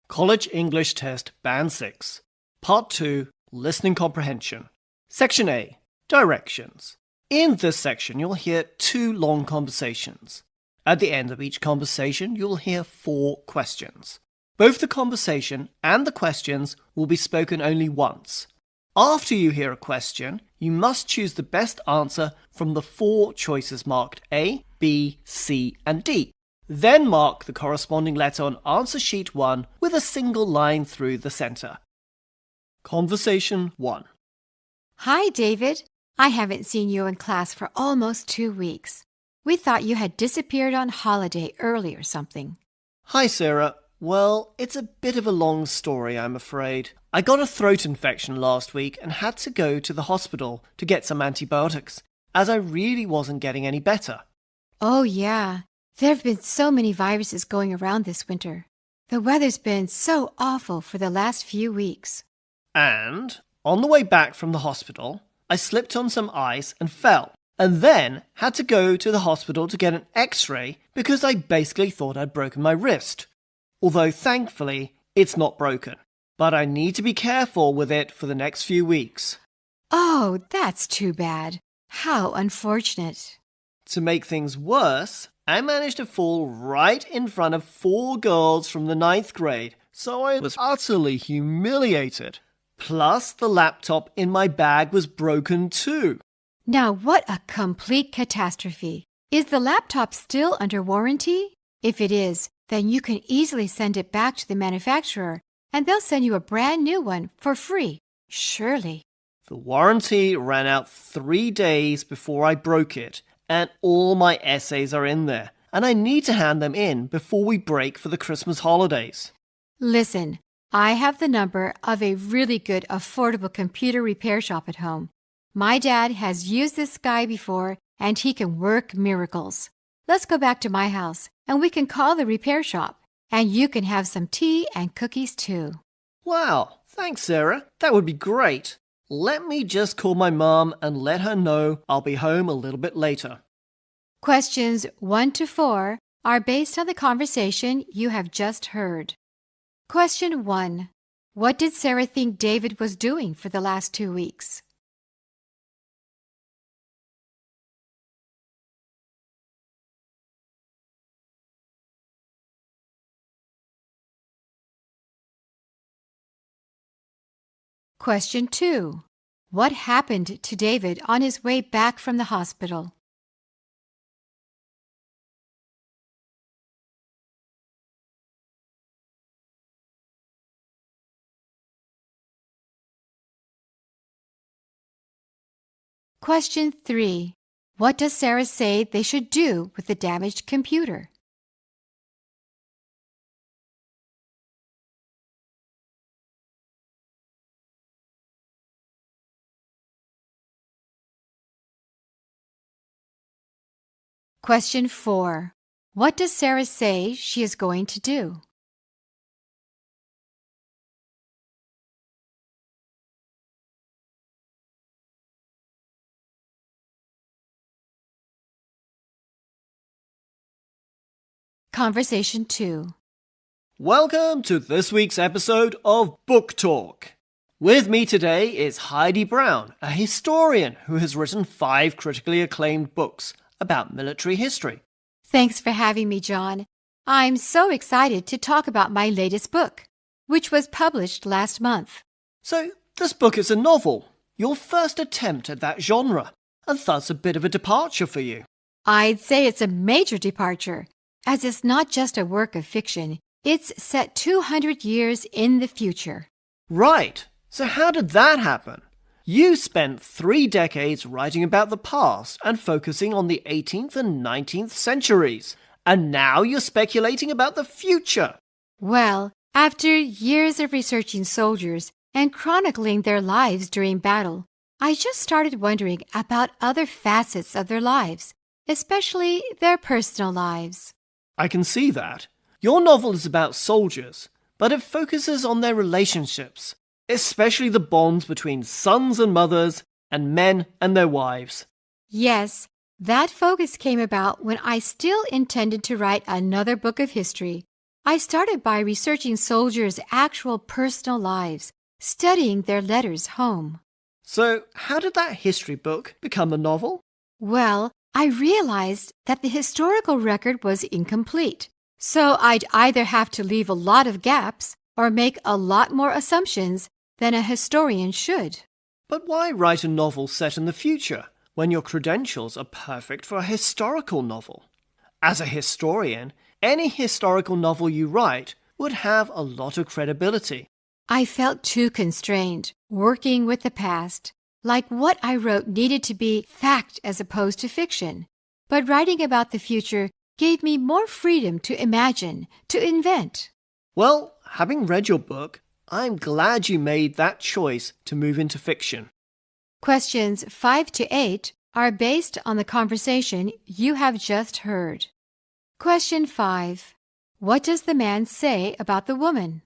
College English Test Band 6, Part 2, Listening Comprehension. Section A, Directions. In this section, you'll hear 2 long conversations. At the end of each conversation, you'll hear 4 questions. Both the conversation and the questions will be spoken only once. After you hear a question, you must choose the best answer from the 4 choices marked A, B, C, and D. Then mark the corresponding letter on answer sheet 1 with a single line through the center. Conversation 1. Hi, David. I haven't seen you in class for almost 2 weeks. We thought you had disappeared on holiday early or something. Hi, Sarah. Well, it's a bit of a long story, I'm afraid. I got a throat infection last week and had to go to the hospital to get some antibiotics, as I really wasn't getting any better. Oh, yeah. There have been so many viruses going around this winter. The weather's been so awful for the last few weeks. And on the way back from the hospital, I slipped on some ice and fell, and then had to go to the hospital to get an x-ray because I basically thought I'd broken my wrist. Although thankfully, it's not broken. But I need to be careful with it for the next few weeks. Oh, that's too bad. How unfortunate. To make things worse, I managed to fall right in front of 4 girls from the 9th grade, so I was utterly humiliated. Plus, the laptop in my bag was broken too. Now, what a complete catastrophe. Is the laptop still under warranty? If it is, then you can easily send it back to the manufacturer, and they'll send you a brand new one for free. Surely. The warranty ran out 3 days before I broke it, and all my essays are in there, and I need to hand them in before we break for the Christmas holidays. Listen, I have the number of a really good, affordable computer repair shop at home. My dad has used this guy before, and he can work miracles. Let's go back to my house, and we can call the repair shop. And you can have some tea and cookies too. Wow, thanks, Sarah. That would be great. Let me just call my mom and let her know I'll be home a little bit later. Questions 1 to 4 are based on the conversation you have just heard. Question 1. What did Sarah think David was doing for the last 2 weeks? Question 2. What happened to David on his way back from the hospital? Question 3. What does Sarah say they should do with the damaged computer? Question 4. What does Sarah say she is going to do? Conversation 2. Welcome to this week's episode of Book Talk. With me today is Heidi Brown, a historian who has written 5 critically acclaimed books about military history. Thanks for having me, John. I'm so excited to talk about my latest book, which was published last month. So, this book is a novel, your first attempt at that genre, and thus a bit of a departure for you. I'd say it's a major departure, as it's not just a work of fiction. It's set 200 years in the future. Right. So how did that happen? You spent 3 decades writing about the past and focusing on the 18th and 19th centuries. And now you're speculating about the future. Well, after years of researching soldiers and chronicling their lives during battle, I just started wondering about other facets of their lives, especially their personal lives. I can see that. Your novel is about soldiers, but it focuses on their relationships, especially the bonds between sons and mothers and men and their wives. Yes, that focus came about when I still intended to write another book of history. I started by researching soldiers' actual personal lives, studying their letters home. So, how did that history book become a novel? Well, I realized that the historical record was incomplete, so I'd either have to leave a lot of gaps or make a lot more assumptions than a historian should. But why write a novel set in the future when your credentials are perfect for a historical novel? As a historian, any historical novel you write would have a lot of credibility. I felt too constrained, working with the past, like what I wrote needed to be fact as opposed to fiction. But writing about the future gave me more freedom to imagine, to invent. Well, having read your book, I'm glad you made that choice to move into fiction. Questions 5 to 8 are based on the conversation you have just heard. Question 5. What does the man say about the woman?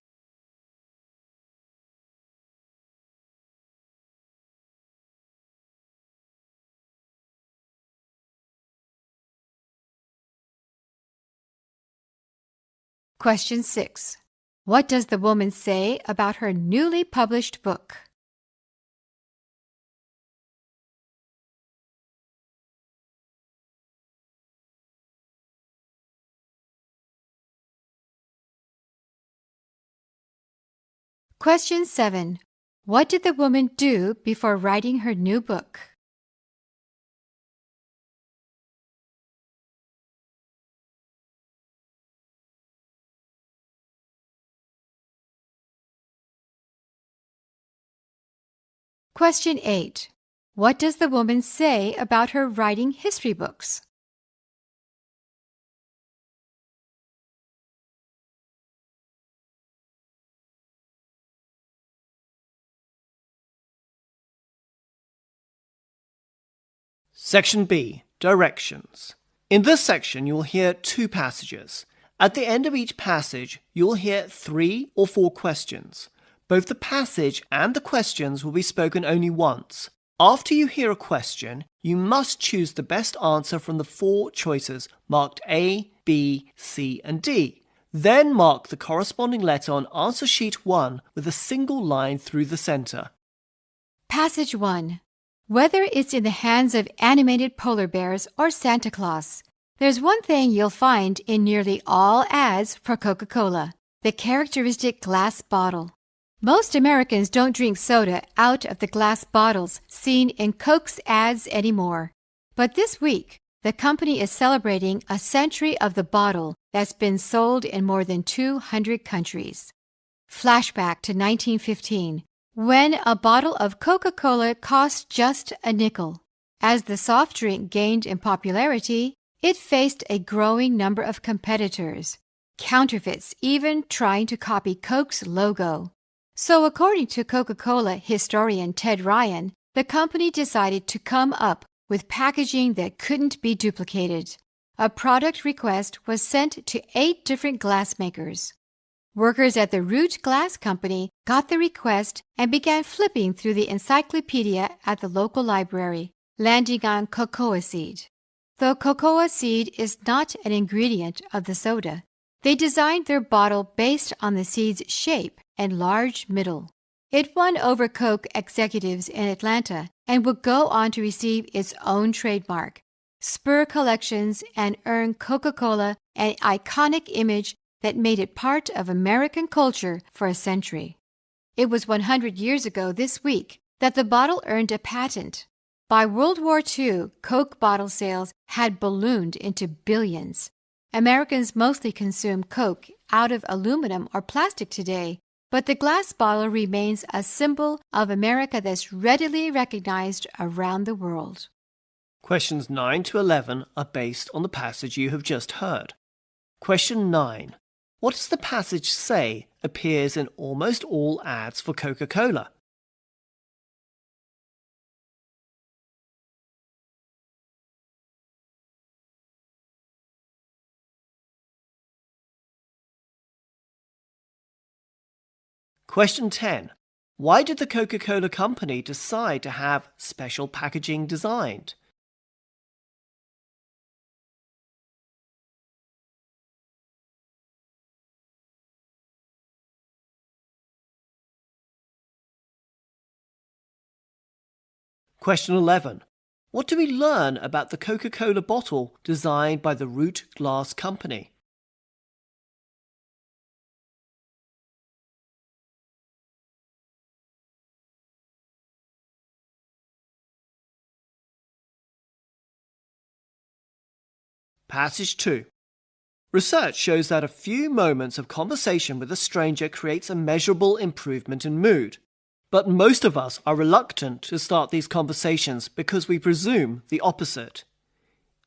Question 6. What does the woman say about her newly published book? Question 7. What did the woman do before writing her new book? Question 8. What does the woman say about her writing history books? Section B, Directions. In this section, you'll hear two passages. At the end of each passage, you'll hear 3 or 4 questions. Both the passage and the questions will be spoken only once. After you hear a question, you must choose the best answer from the 4 choices marked A, B, C, and D. Then mark the corresponding letter on answer sheet 1 with a single line through the center. Passage 1. Whether it's in the hands of animated polar bears or Santa Claus, there's one thing you'll find in nearly all ads for Coca-Cola: the characteristic glass bottle. Most Americans don't drink soda out of the glass bottles seen in Coke's ads anymore. But this week, the company is celebrating a century of the bottle that's been sold in more than 200 countries. Flashback to 1915, when a bottle of Coca-Cola cost just a nickel. As the soft drink gained in popularity, it faced a growing number of competitors, counterfeits even trying to copy Coke's logo. So according to Coca-Cola historian Ted Ryan, the company decided to come up with packaging that couldn't be duplicated. A product request was sent to 8 different glass makers. Workers at the Root Glass Company got the request and began flipping through the encyclopedia at the local library, landing on cocoa seed. Though cocoa seed is not an ingredient of the soda, they designed their bottle based on the seed's shape and large middle. It won over Coke executives in Atlanta and would go on to receive its own trademark, spur collections, and earn Coca-Cola an iconic image that made it part of American culture for a century. It was 100 years ago this week that the bottle earned a patent. By World War II, Coke bottle sales had ballooned into billions. Americans mostly consume Coke out of aluminum or plastic today, but the glass bottle remains a symbol of America that's readily recognized around the world. Questions 9 to 11 are based on the passage you have just heard. Question 9. What does the passage say appears in almost all ads for Coca-Cola? Question 10. Why did the Coca-Cola Company decide to have special packaging designed? Question 11. What do we learn about the Coca-Cola bottle designed by the Root Glass Company? Passage 2. Research shows that a few moments of conversation with a stranger creates a measurable improvement in mood. But most of us are reluctant to start these conversations because we presume the opposite.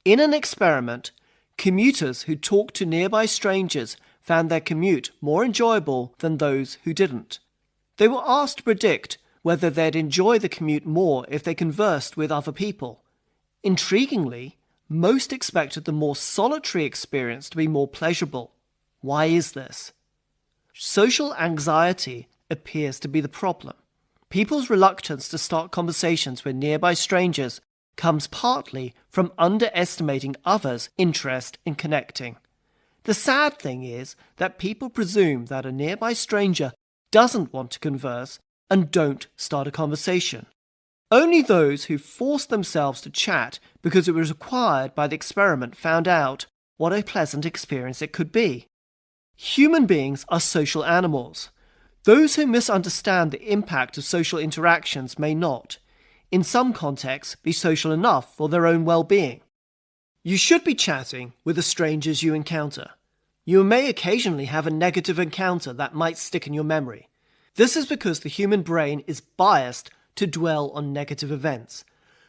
In an experiment, commuters who talked to nearby strangers found their commute more enjoyable than those who didn't. They were asked to predict whether they'd enjoy the commute more if they conversed with other people. Intriguingly, most expected the more solitary experience to be more pleasurable. Why is this? Social anxiety appears to be the problem. People's reluctance to start conversations with nearby strangers comes partly from underestimating others' interest in connecting. The sad thing is that people presume that a nearby stranger doesn't want to converse and don't start a conversation. Only those who forced themselves to chat because it was required by the experiment found out what a pleasant experience it could be. Human beings are social animals. Those who misunderstand the impact of social interactions may not, in some contexts, be social enough for their own well-being. You should be chatting with the strangers you encounter. You may occasionally have a negative encounter that might stick in your memory. This is because the human brain is biased to dwell on negative events.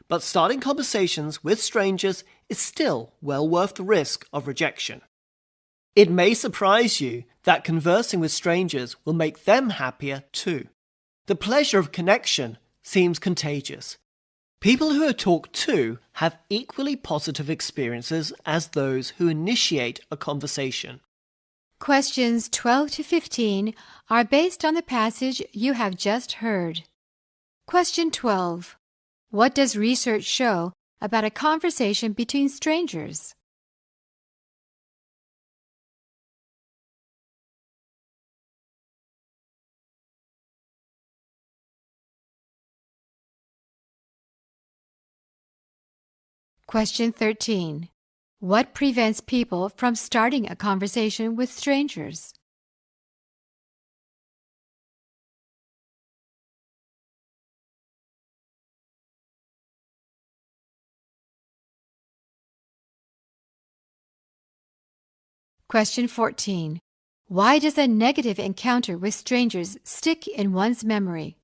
But starting conversations with strangers is still well worth the risk of rejection. It may surprise you that conversing with strangers will make them happier too. The pleasure of connection seems contagious. People who are talked to have equally positive experiences as those who initiate a conversation. Questions 12 to 15 are based on the passage you have just heard. Question 12. What does research show about a conversation between strangers? Question 13. What prevents people from starting a conversation with strangers? Question 14. Why does a negative encounter with strangers stick in one's memory?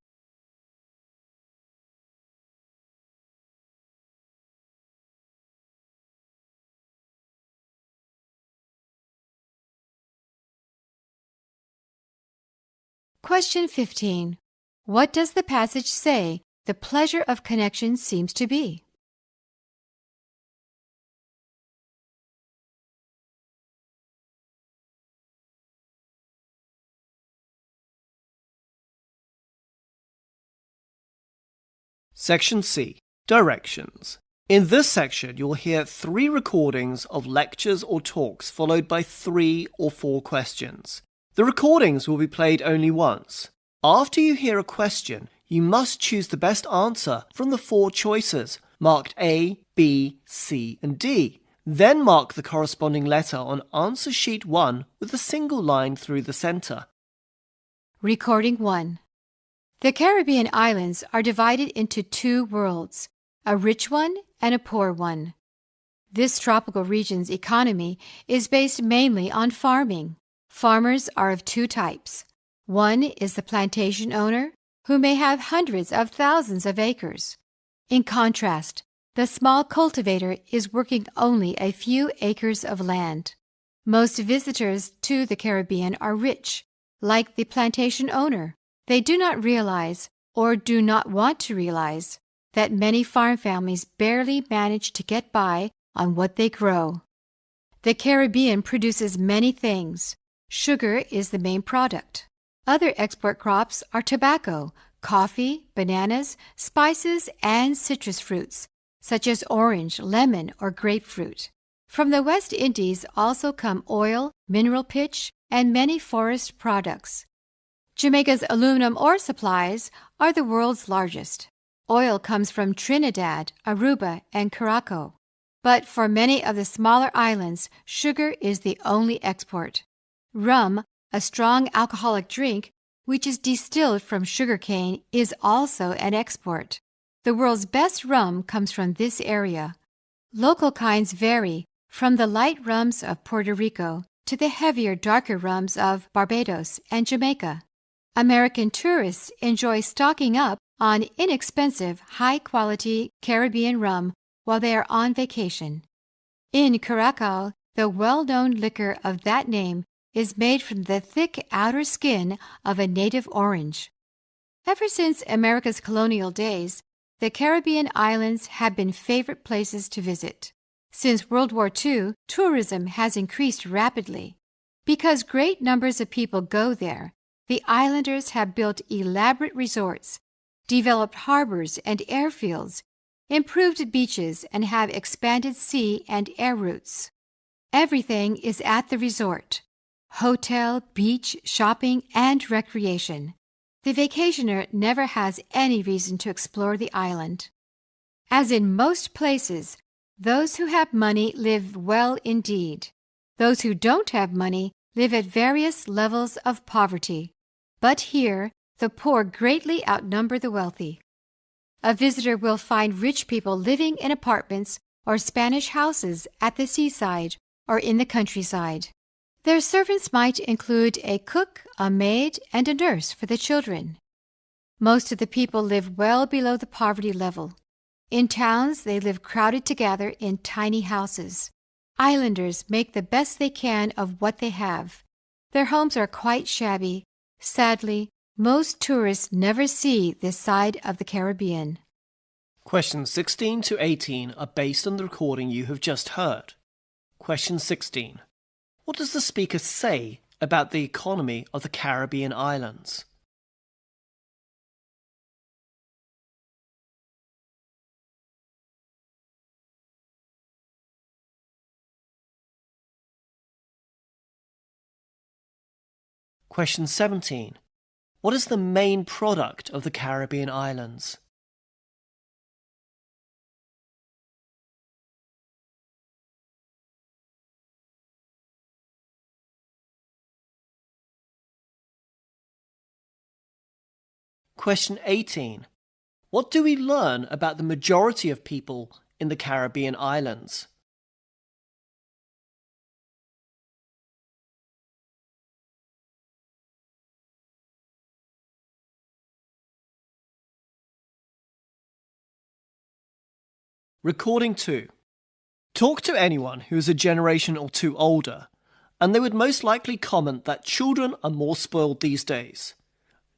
Question 15. What does the passage say the pleasure of connection seems to be? Section C. Directions. In this section, you'll hear 3 recordings of lectures or talks followed by 3 or 4 questions. The recordings will be played only once. After you hear a question, you must choose the best answer from the 4 choices, marked A, B, C, and D. Then mark the corresponding letter on answer sheet 1 with a single line through the center. Recording 1. The Caribbean islands are divided into 2 worlds, a rich one and a poor one. This tropical region's economy is based mainly on farming. Farmers are of 2 types. One is the plantation owner, who may have hundreds of thousands of acres. In contrast, the small cultivator is working only a few acres of land. Most visitors to the Caribbean are rich, like the plantation owner. They do not realize, or do not want to realize, that many farm families barely manage to get by on what they grow. The Caribbean produces many things. Sugar is the main product. Other export crops are tobacco, coffee, bananas, spices, and citrus fruits, such as orange, lemon, or grapefruit. From the West Indies also come oil, mineral pitch, and many forest products. Jamaica's aluminum ore supplies are the world's largest. Oil comes from Trinidad, Aruba, and Curaçao. But for many of the smaller islands, sugar is the only export. Rum, a strong alcoholic drink, which is distilled from sugarcane, is also an export. The world's best rum comes from this area. Local kinds vary from the light rums of Puerto Rico to the heavier, darker rums of Barbados and Jamaica. American tourists enjoy stocking up on inexpensive, high-quality Caribbean rum while they are on vacation. In Curaçao, the well-known liquor of that name is made from the thick outer skin of a native orange. Ever since America's colonial days, the Caribbean islands have been favorite places to visit. Since World War II, tourism has increased rapidly. Because great numbers of people go there, the islanders have built elaborate resorts, developed harbors and airfields, improved beaches, and have expanded sea and air routes. Everything is at the resort: hotel, beach, shopping, and recreation. The vacationer never has any reason to explore the island. As in most places, those who have money live well indeed. Those who don't have money live at various levels of poverty. But here, the poor greatly outnumber the wealthy. A visitor will find rich people living in apartments or Spanish houses at the seaside or in the countryside. Their servants might include a cook, a maid, and a nurse for the children. Most of the people live well below the poverty level. In towns, they live crowded together in tiny houses. Islanders make the best they can of what they have. Their homes are quite shabby. Sadly, most tourists never see this side of the Caribbean. Questions 16 to 18 are based on the recording you have just heard. Question 16. What does the speaker say about the economy of the Caribbean islands? Question 17. What is the main product of the Caribbean islands? Question 18. What do we learn about the majority of people in the Caribbean islands? Recording 2. Talk to anyone who is a generation or two older, and they would most likely comment that children are more spoiled these days.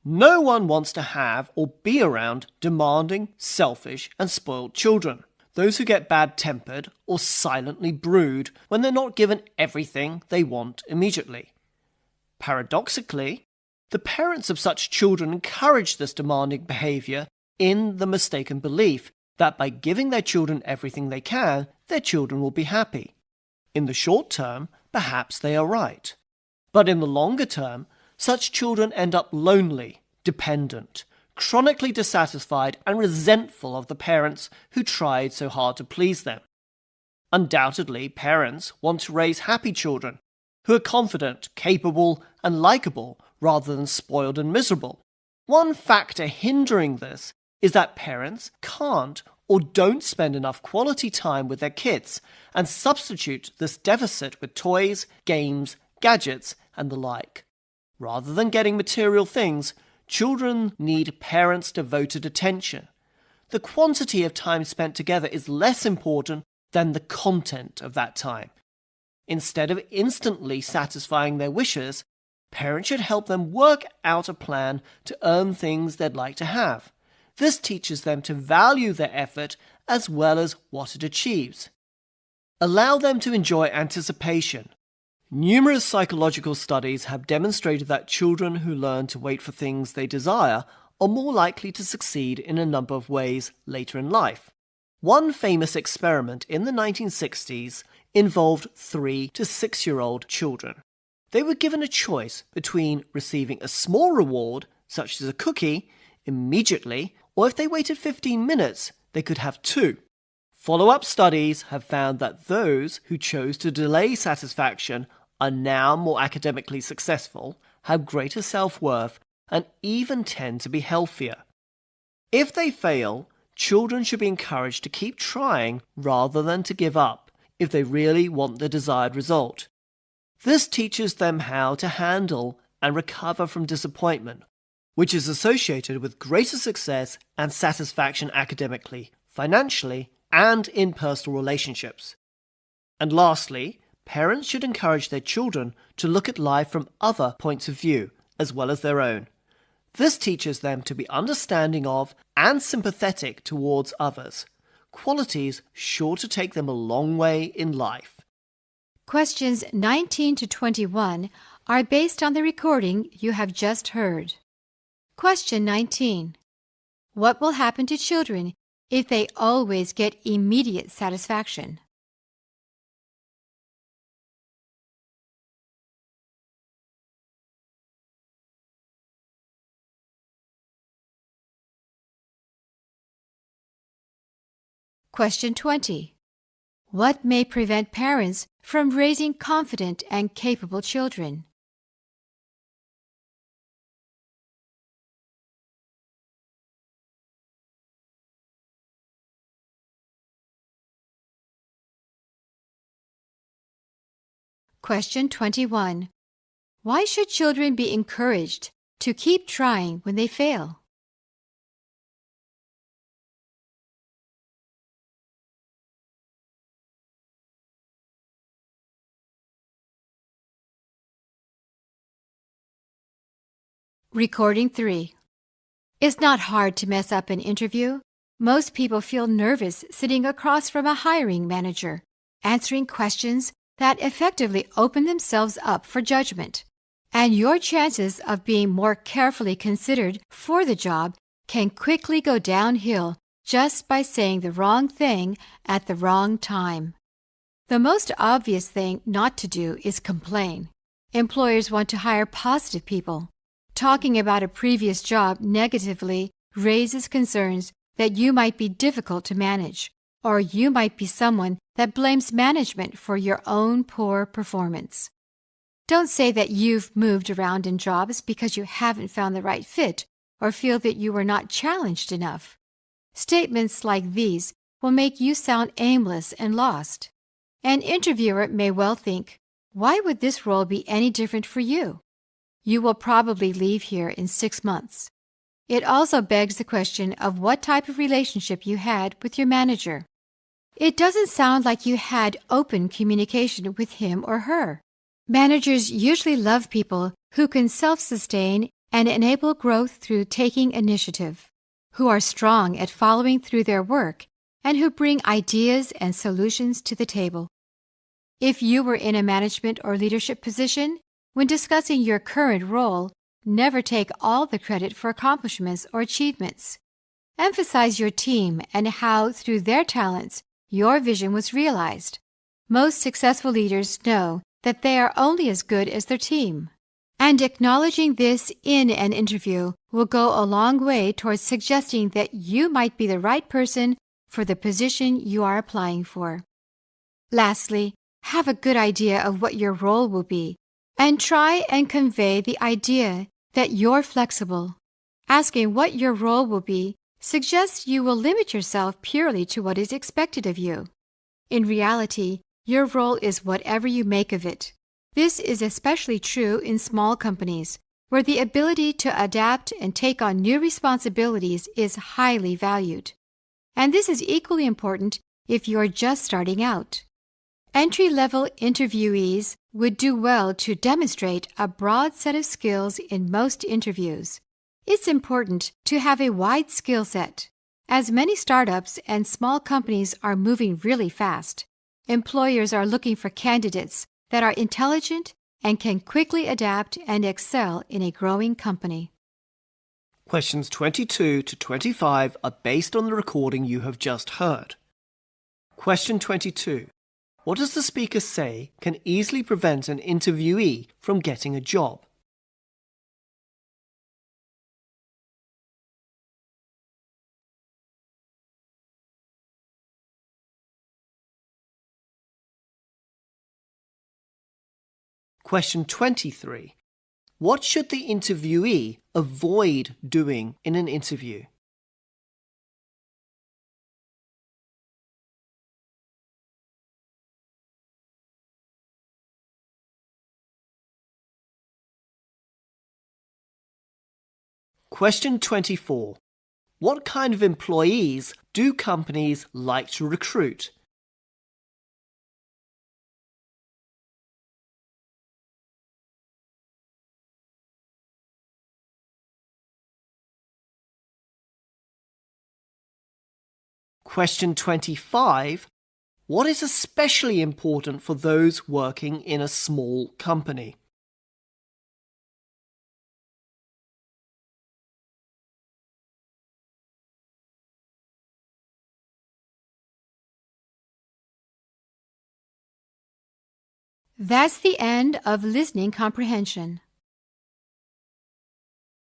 No one wants to have or be around demanding, selfish, and spoiled children. Those who get bad-tempered or silently brood when they're not given everything they want immediately. Paradoxically, the parents of such children encourage this demanding behavior in the mistaken belief that by giving their children everything they can, their children will be happy. In the short term, perhaps they are right. But in the longer term, such children end up lonely, dependent, chronically dissatisfied, and resentful of the parents who tried so hard to please them. Undoubtedly, parents want to raise happy children who are confident, capable, and likable rather than spoiled and miserable. One factor hindering this is that parents can't or don't spend enough quality time with their kids and substitute this deficit with toys, games, gadgets, and the like. Rather than getting material things, children need parents' devoted attention. The quantity of time spent together is less important than the content of that time. Instead of instantly satisfying their wishes, parents should help them work out a plan to earn things they'd like to have. This teaches them to value their effort as well as what it achieves. Allow them to enjoy anticipation. Numerous psychological studies have demonstrated that children who learn to wait for things they desire are more likely to succeed in a number of ways later in life. One famous experiment in the 1960s involved 3 to 6-year-old children. They were given a choice between receiving a small reward, such as a cookie, immediately, or if they waited 15 minutes, they could have 2. Follow-up studies have found that those who chose to delay satisfaction are now more academically successful, have greater self-worth, and even tend to be healthier. If they fail, children should be encouraged to keep trying rather than to give up if they really want the desired result. This teaches them how to handle and recover from disappointment, which is associated with greater success and satisfaction academically, financially, and in personal relationships. And lastly, parents should encourage their children to look at life from other points of view, as well as their own. This teaches them to be understanding of and sympathetic towards others, qualities sure to take them a long way in life. Questions 19 to 21 are based on the recording you have just heard. Question 19. What will happen to children if they always get immediate satisfaction? Question 20. What may prevent parents from raising confident and capable children? Question 21. Why should children be encouraged to keep trying when they fail? Recording 3. It's not hard to mess up an interview. Most people feel nervous sitting across from a hiring manager, answering questions that effectively open themselves up for judgment. And your chances of being more carefully considered for the job can quickly go downhill just by saying the wrong thing at the wrong time. The most obvious thing not to do is complain. Employers want to hire positive people. Talking about a previous job negatively raises concerns that you might be difficult to manage, or you might be someone that blames management for your own poor performance. Don't say that you've moved around in jobs because you haven't found the right fit or feel that you were not challenged enough. Statements like these will make you sound aimless and lost. An interviewer may well think, why would this role be any different for you? You will probably leave here in 6 months. It also begs the question of what type of relationship you had with your manager. It doesn't sound like you had open communication with him or her. Managers usually love people who can self-sustain and enable growth through taking initiative, who are strong at following through their work, and who bring ideas and solutions to the table. If you were in a management or leadership position, when discussing your current role, never take all the credit for accomplishments or achievements. Emphasize your team and how, through their talents, your vision was realized. Most successful leaders know that they are only as good as their team. And acknowledging this in an interview will go a long way towards suggesting that you might be the right person for the position you are applying for. Lastly, have a good idea of what your role will be, and try and convey the idea that you're flexible. Asking what your role will be suggests you will limit yourself purely to what is expected of you. In reality, your role is whatever you make of it. This is especially true in small companies, where the ability to adapt and take on new responsibilities is highly valued. And this is equally important if you're just starting out. Entry-level interviewees would do well to demonstrate a broad set of skills in most interviews. It's important to have a wide skill set. As many startups and small companies are moving really fast, employers are looking for candidates that are intelligent and can quickly adapt and excel in a growing company. Questions 22 to 25 are based on the recording you have just heard. Question 22. What does the speaker say can easily prevent an interviewee from getting a job? Question 23. What should the interviewee avoid doing in an interview? Question 24. What kind of employees do companies like to recruit? Question 25. What is especially important for those working in a small company? That's the end of listening comprehension.